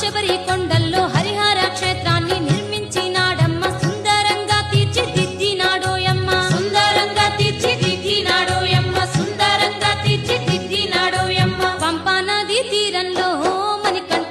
శబరి కొండల్లో హరిహర క్షేత్రాన్ని నిర్మించినాడమ్మ సుందరంగా తీర్చిదిద్దినాడోయమ్మ సుందరంగా తీర్చిదిద్దినాడోయమ్మ సుందరంగా తీర్చిదిద్దినాడోయమ్మ పంపా నది తీరంలో మణికంఠ